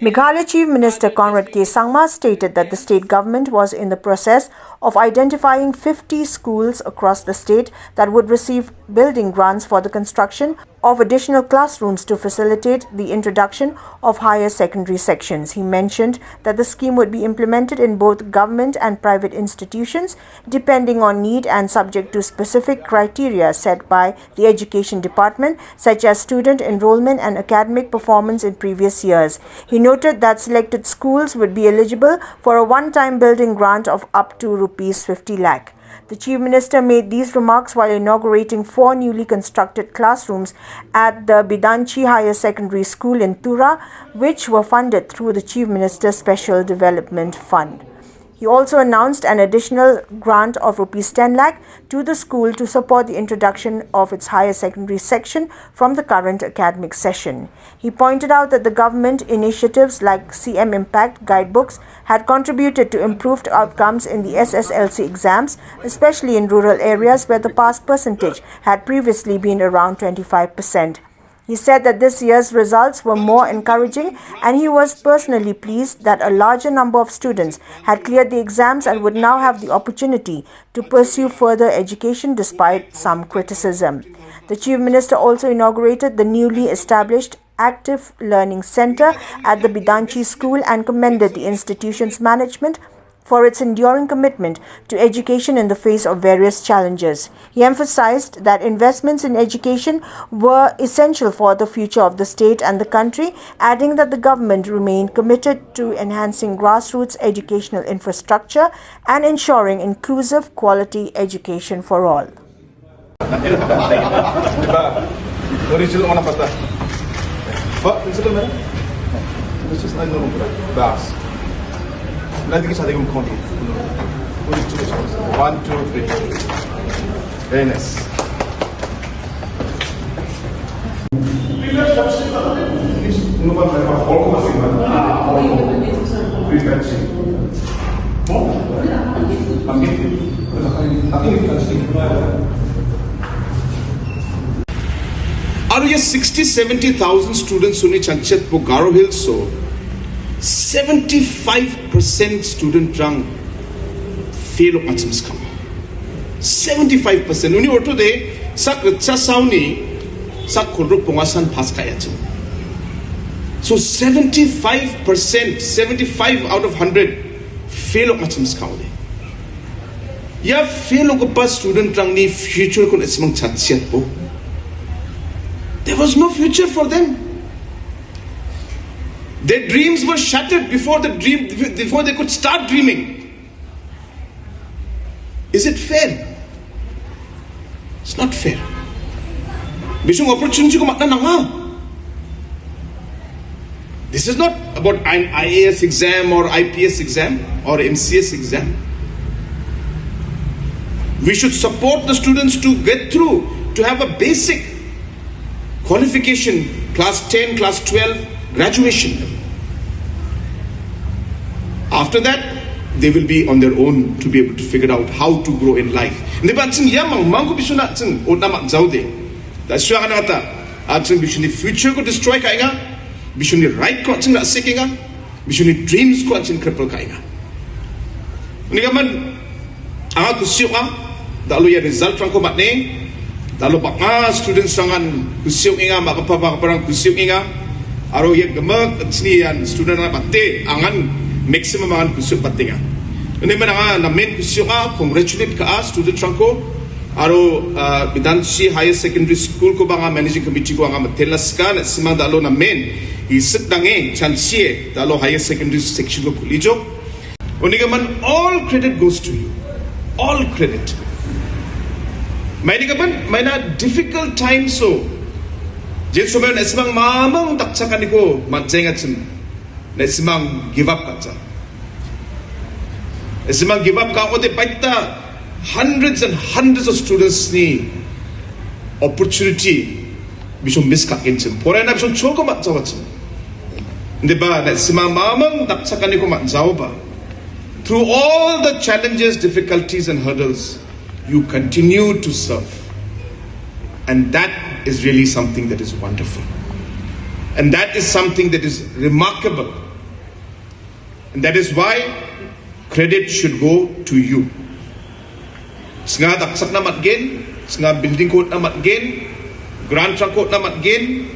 Meghalaya Chief Minister Conrad K. Sangma stated that the state government was in the process of identifying 50 schools across the state that would receive building grants for the construction of additional classrooms to facilitate the introduction of higher secondary sections. He mentioned that the scheme would be implemented in both government and private institutions depending on need and subject to specific criteria set by the Education Department, such as student enrollment and academic performance in previous years. He noted that selected schools would be eligible for a one-time building grant of up to Rs 50 lakh. The Chief Minister made these remarks while inaugurating 4 newly constructed classrooms at the Bidanchi Higher Secondary School in Tura, which were funded through the Chief Minister's Special Development Fund. He also announced an additional grant of Rs 10 lakh to the school to support the introduction of its higher secondary section from the current academic session. He pointed out that the government initiatives like CM Impact guidebooks had contributed to improved outcomes in the SSLC exams, especially in rural areas where the pass percentage had previously been around 25%. He said that this year's results were more encouraging and he was personally pleased that a larger number of students had cleared the exams and would now have the opportunity to pursue further education despite some criticism. The Chief Minister also inaugurated the newly established Active Learning Centre at the Bidanchi School and commended the institution's management for its enduring commitment to education in the face of various challenges. He emphasized that investments in education were essential for the future of the state and the country, adding that the government remained committed to enhancing grassroots educational infrastructure and ensuring inclusive, quality education for all. Nanti kita ada count. 1, 2, 3. Very nice. Out of 60-70,000 students who need chanchet po Garo Hills so 75% student rang fail of matching scam. 75%. Uni orto de sak sa sauni sak kodro pongasan pass kaya chum. So 75%, 75 out of 100 fail of matching scam. Ya fail of pas student rang ni future kon esmang chatsiat po. There was no future for them. Their dreams were shattered before they could start dreaming. Is it fair? It's not fair. Bisung opportunity ko makna nga. This is not about an IAS exam or IPS exam or MCS exam. We should support the students to get through, to have a basic qualification, class 10, class 12, graduation. After that, they will be on their own to be able to figure out how to grow in life. Hindi ba atsing yamang mango bisu na atsing o namak zaude. That's why kanata atsing bisu ni future ko destroy ka inga, bisu ni right ko atsing na asik inga, bisu ni dreams ko atsing cripple ka inga. Hindi ka man ang kusyo ka, dalo ya result rang ko matne, dalo pa nga students rangan kusyo inga, makapaparang kusyo inga, aro ya gamag atsini yan student na pati angan maximum ang kusyo patinga. Hindi man nga namin kusyo ka, congratulate ka student ranko, aro Bidanchi Higher Secondary School ko ba nga managing committee ko nga matelas ka na simang dalo namin isip dange chansiye dalo higher secondary section ko kulijo. Hindi ka man all credit goes to you. All credit. May di ka man may na difficult time so. Jen so may nasimang mamang taksakan ko manjengat sim. Nasimang give up ka. Nasimang give up ka o de baita hundreds and hundreds of students ni opportunity bisong miss ka kinsim. Pora na bisong chol ko matjawat sim. Hindi ba nasimang mamang taksakan ko matjaw ba? Through all the challenges, difficulties and hurdles, you continue to serve. And that is really something that is wonderful. And that is something that is remarkable. And that is why credit should go to you. Snga daksak na matgen, snga building code na matgen, grant code na matgen,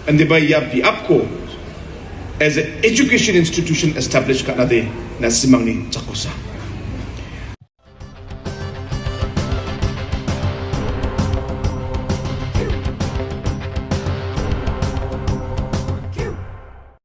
and the by yapi apko as an education institution established ka na de na simang ni Chakosa.